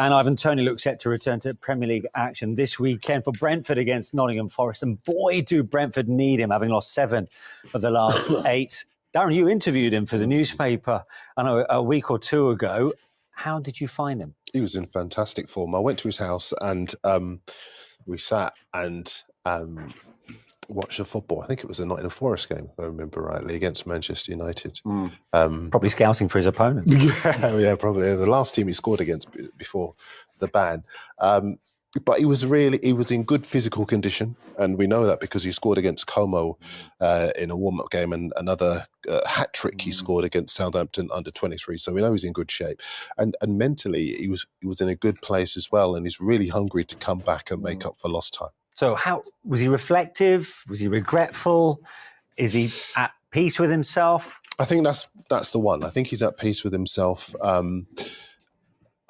And Ivan Toney looks set to return to Premier League action this weekend for Brentford against Nottingham Forest. And boy, do Brentford need him, having lost 7 of the last 8. Darren, you interviewed him for the newspaper, I know, a week or 2 ago. How did you find him? He was in fantastic form. I went to his house and we sat and watched the football. I think it was a Nottingham Forest game, if I remember rightly, against Manchester United. Probably scouting for his opponents. Yeah, probably. The last team he scored against before the ban. But he was in good physical condition, and we know that because he scored against Como in a warm-up game, and another hat-trick he scored against Southampton under 23. So we know he's in good shape, and mentally he was in a good place as well, and he's really hungry to come back and make up for lost time. So how was he reflective? Was he regretful? Is he at peace with himself? I think that's the one. I think he's at peace with himself.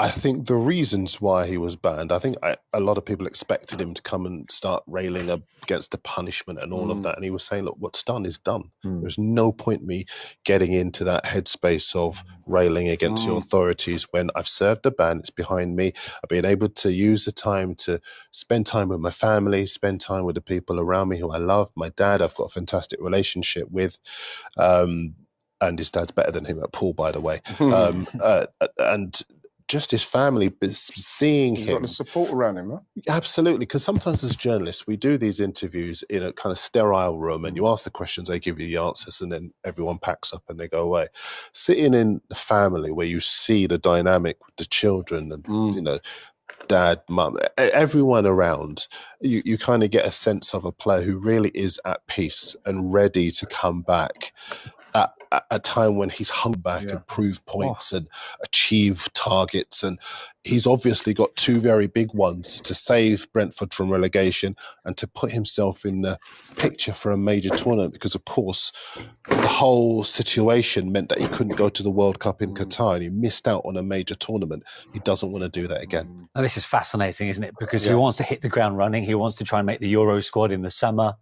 I think the reasons why he was banned, I think a lot of people expected him to come and start railing against the punishment and all of that. And he was saying, look, what's done is done. There's no point me getting into that headspace of railing against the authorities when I've served the ban, it's behind me. I've been able to use the time to spend time with my family, spend time with the people around me who I love. My dad, I've got a fantastic relationship with. And his dad's better than him at pool, by the way. And just his family, seeing him. He's got the support around him, huh? Absolutely, because sometimes as journalists, we do these interviews in a kind of sterile room and you ask the questions, they give you the answers, and then everyone packs up and they go away. Sitting in the family where you see the dynamic with the children and, you know, dad, mum, everyone around, you kind of get a sense of a player who really is at peace and ready to come back at a time when he's hung back and proved points and achieve targets. And he's obviously got 2 very big ones to save Brentford from relegation and to put himself in the picture for a major tournament, because of course the whole situation meant that he couldn't go to the World Cup in Qatar and he missed out on a major tournament. He doesn't want to do that again. Now, this is fascinating, isn't it? Because he wants to hit the ground running. He wants to try and make the Euro squad in the summer.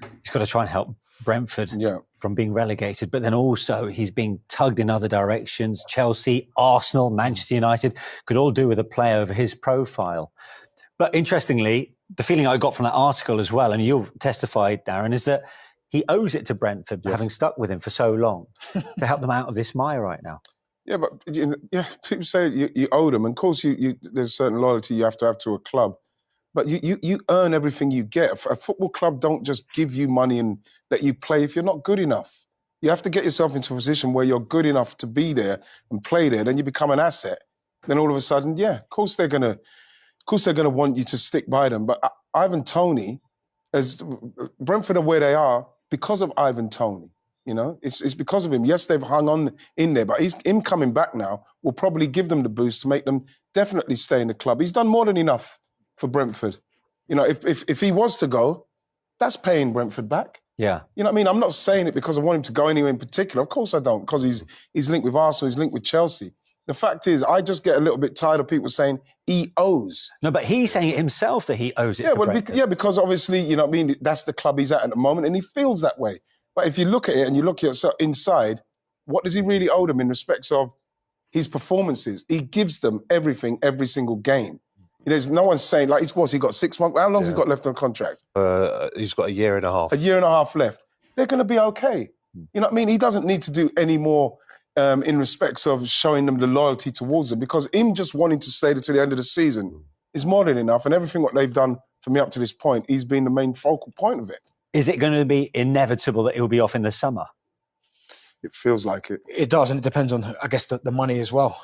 He's got to try and help Brentford from being relegated, but then also he's being tugged in other directions. Chelsea, Arsenal, Manchester United could all do with a player of his profile. But interestingly, the feeling I got from that article as well, and you'll testify, Darren, is that he owes it to Brentford, having stuck with him for so long, to help them out of this mire right now. Yeah, but people say you owe them, and of course there's certain loyalty you have to a club. But you earn everything you get. A football club don't just give you money and let you play if you're not good enough. You have to get yourself into a position where you're good enough to be there and play there. Then you become an asset. Then all of a sudden, of course they're gonna want you to stick by them. But Ivan Toney, as Brentford are where they are because of Ivan Toney. You know, it's because of him. Yes, they've hung on in there, but him coming back now will probably give them the boost to make them definitely stay in the club. He's done more than enough for Brentford. You know, if he was to go, that's paying Brentford back. Yeah. You know what I mean? I'm not saying it because I want him to go anywhere in particular. Of course I don't, because he's linked with Arsenal, he's linked with Chelsea. The fact is, I just get a little bit tired of people saying he owes. No, but he's saying it himself that he owes it to Brentford. Because obviously, you know what I mean, that's the club he's at the moment and he feels that way. But if you look at it and you look at it inside, what does he really owe them in respects of his performances? He gives them everything every single game. There's no one saying, like, he got 6 months. How long's he got left on contract? He's got a year and a half. A year and a half left. They're going to be okay. You know what I mean? He doesn't need to do any more in respects of showing them the loyalty towards them, because him just wanting to stay to the end of the season is more than enough. And everything what they've done for me up to this point, he's been the main focal point of it. Is it going to be inevitable that he'll be off in the summer? It feels like it. It does, and it depends on, I guess, the money as well.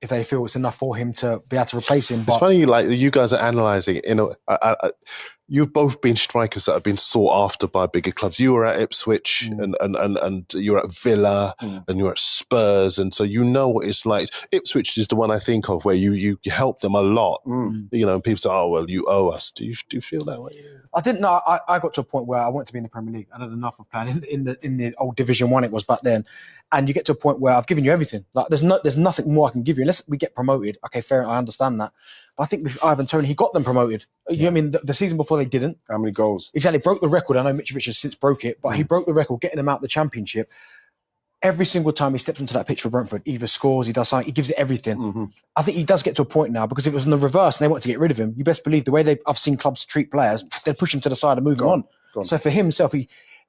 If they feel it's enough for him to be able to replace him. It's funny, like, you guys are analysing it. You know, you've both been strikers that have been sought after by bigger clubs. You were at Ipswich and you were at Villa and you were at Spurs, and so you know what it's like. Ipswich is the one I think of where you help them a lot. You know, and people say, "Oh well, you owe us." Do you feel that way? I didn't know. I got to a point where I wanted to be in the Premier League. I had enough of playing in the old Division 1 it was back then. And you get to a point where I've given you everything. Like there's nothing more I can give you unless we get promoted. Okay, fair. I understand that. But I think with Ivan Toney, he got them promoted. You know what I mean? The season before they didn't. How many goals? Exactly. Broke the record. I know Mitrovic has since broke it, but he broke the record, getting them out of the Championship. every single time he steps onto that pitch for Brentford, either scores, he does something, he gives it everything. Mm-hmm. I think he does get to a point now, because if it was in the reverse and they want to get rid of him, you best believe the way I've seen clubs treat players, they'd push him to the side and move him on. So for himself,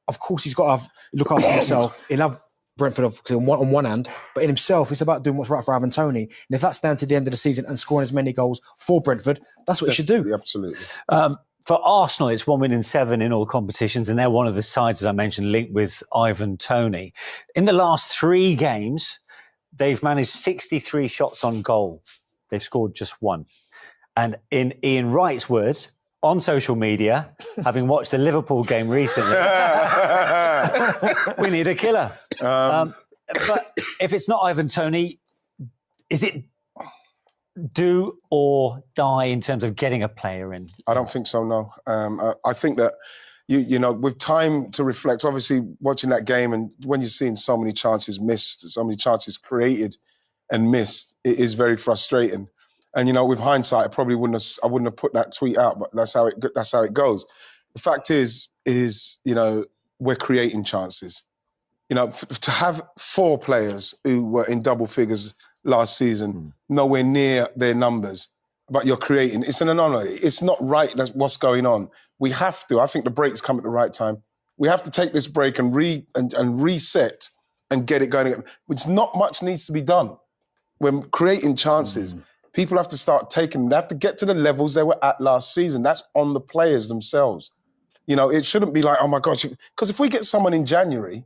of course, he's got to look after himself. He'll have Brentford on one hand, but in himself, it's about doing what's right for Toney. And if that's down to the end of the season and scoring as many goals for Brentford, that's what he should do. Absolutely. For Arsenal, it's 1 win in 7 in all competitions, and they're one of the sides, as I mentioned, linked with Toney. In the last 3 games, they've managed 63 shots on goal. They've scored just 1. And in Ian Wright's words, on social media, having watched the Liverpool game recently, we need a killer. But if it's not Toney, is it do or die in terms of getting a player in? I don't think so, no. I think that, you know, with time to reflect, obviously watching that game and when you're seeing so many chances missed, so many chances created and missed, it is very frustrating. And, you know, with hindsight, I wouldn't have put that tweet out, but that's how it goes. The fact is, you know, we're creating chances. You know, to have 4 players who were in double figures last season, nowhere near their numbers, but you're creating. It's an anomaly. It's not right. That's what's going on. We have to. I think the break's come at the right time. We have to take this break and reset and get it going again. Which not much needs to be done. When creating chances, people have to start taking. They have to get to the levels they were at last season. That's on the players themselves. You know, it shouldn't be like, oh my gosh, because if we get someone in January.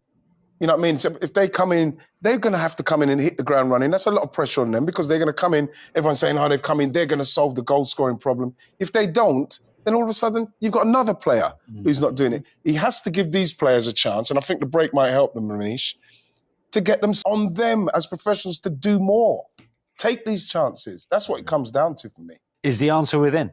You know what I mean? So if they come in, they're going to have to come in and hit the ground running. That's a lot of pressure on them because they're going to come in, everyone's saying, they've come in, they're going to solve the goal-scoring problem. If they don't, then all of a sudden, you've got another player who's not doing it. He has to give these players a chance, and I think the break might help them, Manish, to get them on them as professionals to do more. Take these chances. That's what it comes down to for me. Is the answer within?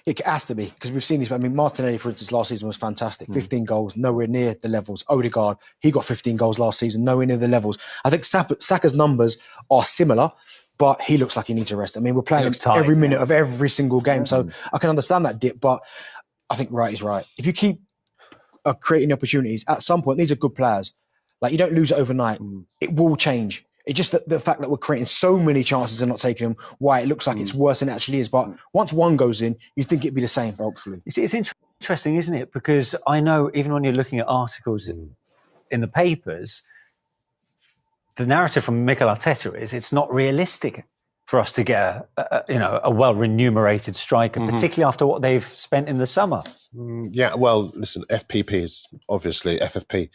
It has to be, because we've seen this. I mean, Martinelli, for instance, last season was fantastic. 15 goals, nowhere near the levels. Odegaard, he got 15 goals last season, nowhere near the levels. I think Saka's numbers are similar, but he looks like he needs a rest. I mean, we're playing every minute of every single game, so I can understand that dip, but I think Wright is right. If you keep creating opportunities, at some point, these are good players. Like, you don't lose it overnight. It will change. It's just the fact that we're creating so many chances and not taking them, why it looks like it's worse than it actually is. But once one goes in, you think it'd be the same. Hopefully. You see, it's interesting, isn't it? Because I know even when you're looking at articles in the papers, the narrative from Mikel Arteta is it's not realistic for us to get a well-remunerated striker, particularly after what they've spent in the summer. Yeah, well, listen, FPP is obviously, FFP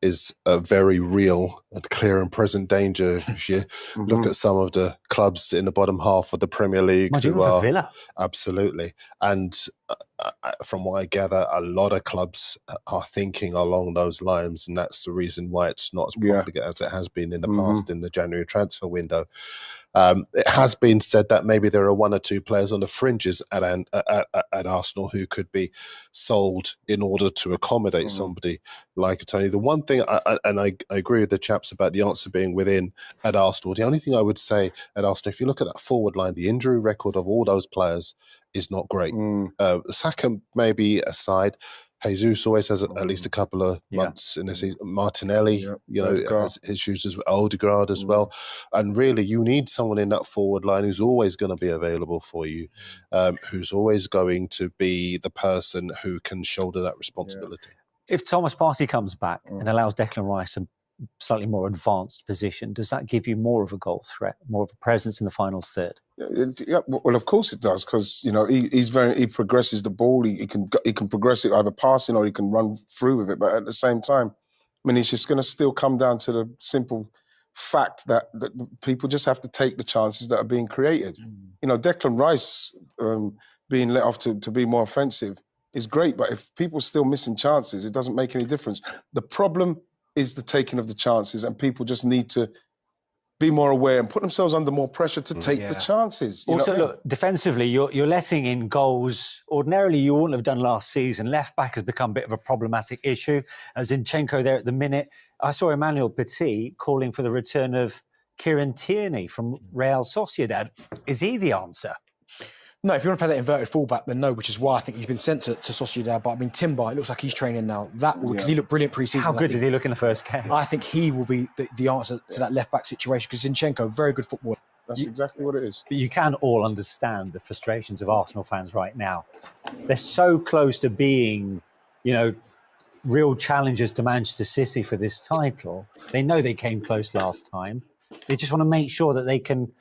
is a very real and clear and present danger. If you look at some of the clubs in the bottom half of the Premier League. For Villa. Absolutely. And from what I gather, a lot of clubs are thinking along those lines, and that's the reason why it's not as profligate as it has been in the past in the January transfer window. It has been said that maybe there are 1 or 2 players on the fringes at Arsenal who could be sold in order to accommodate somebody like Toney. The one thing, I agree with the chaps about the answer being within at Arsenal. The only thing I would say at Arsenal, if you look at that forward line, the injury record of all those players is not great. Saka maybe aside. Jesus always has at least a couple of months in the season. Martinelli, has issues with Odegaard as well. And really, you need someone in that forward line who's always going to be available for you, who's always going to be the person who can shoulder that responsibility. If Thomas Partey comes back and allows Declan Rice a slightly more advanced position, does that give you more of a goal threat, more of a presence in the final third? Yeah, well, of course it does, because he progresses the ball. He can progress it either passing or he can run through with it. But at the same time, I mean, it's just going to still come down to the simple fact that people just have to take the chances that are being created. Declan Rice being let off to be more offensive is great, but if people are still missing chances, it doesn't make any difference. The problem is the taking of the chances, and people just need to be more aware and put themselves under more pressure to take the chances. Also, look, defensively, you're letting in goals ordinarily you wouldn't have done last season. Left back has become a bit of a problematic issue. Zinchenko there at the minute. I saw Emmanuel Petit calling for the return of Jurrien Timber from Real Sociedad. Is he the answer? No, if you want to play that inverted fullback, then no, which is why I think he's been sent to Sociedad. But I mean, Timber, it looks like he's training now. Because he looked brilliant pre-season. How good did he look in the first game? I think he will be the answer to that left-back situation, because Zinchenko, very good footballer. That's exactly what it is. But you can all understand the frustrations of Arsenal fans right now. They're so close to being, real challengers to Manchester City for this title. They know they came close last time. They just want to make sure that they can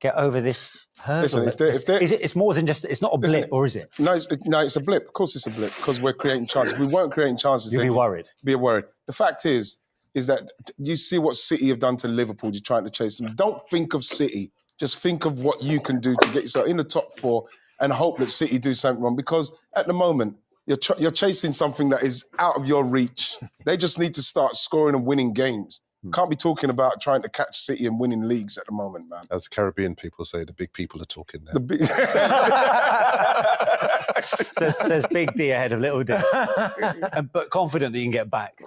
get over this hurdle. Listen, it's more than just, it's not a blip, or is it? No, it's a blip. Of course it's a blip, because we're creating chances. If we weren't creating chances, you'd be worried. Be worried. The fact is that you see what City have done to Liverpool. You're trying to chase them. Don't think of City. Just think of what you can do to get yourself in the top 4 and hope that City do something wrong. Because at the moment, you're chasing something that is out of your reach. They just need to start scoring and winning games. Can't be talking about trying to catch City and winning leagues at the moment, man. As the Caribbean people say, the big people are talking now. There's big D ahead of little D. But confident that you can get back.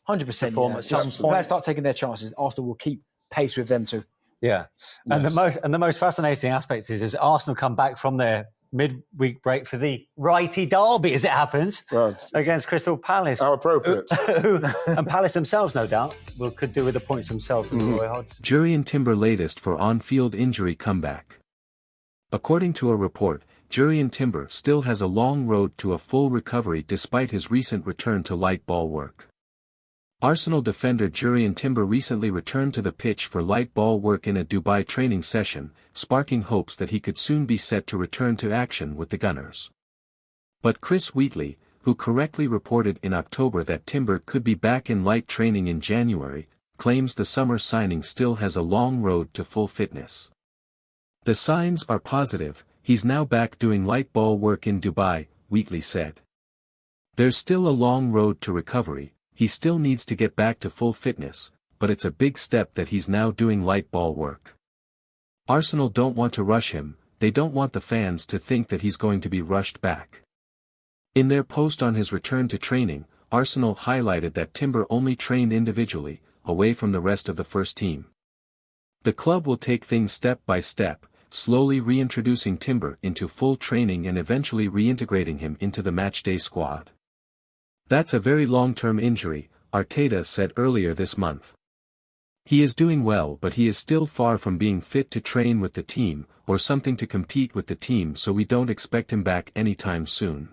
100%. Just when they start taking their chances, Arsenal will keep pace with them too. Yeah. And the most fascinating aspect is Arsenal come back from their midweek break for the righty derby, as it happens, against Crystal Palace. How appropriate. And Palace themselves, no doubt, could do with the points themselves. Jurrien Timber latest for on-field injury comeback. According to a report, Jurrien Timber still has a long road to a full recovery despite his recent return to light ball work. Arsenal defender Jurrien Timber recently returned to the pitch for light ball work in a Dubai training session, sparking hopes that he could soon be set to return to action with the Gunners. But Chris Wheatley, who correctly reported in October that Timber could be back in light training in January, claims the summer signing still has a long road to full fitness. The signs are positive, he's now back doing light ball work in Dubai, Wheatley said. There's still a long road to recovery. He still needs to get back to full fitness, but it's a big step that he's now doing light ball work. Arsenal don't want to rush him, they don't want the fans to think that he's going to be rushed back. In their post on his return to training, Arsenal highlighted that Timber only trained individually, away from the rest of the first team. The club will take things step by step, slowly reintroducing Timber into full training and eventually reintegrating him into the matchday squad. That's a very long-term injury, Arteta said earlier this month. He is doing well, but he is still far from being fit to train with the team, or something to compete with the team, so we don't expect him back anytime soon.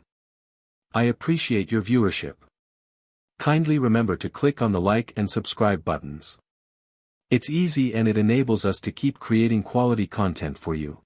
I appreciate your viewership. Kindly remember to click on the like and subscribe buttons. It's easy and it enables us to keep creating quality content for you.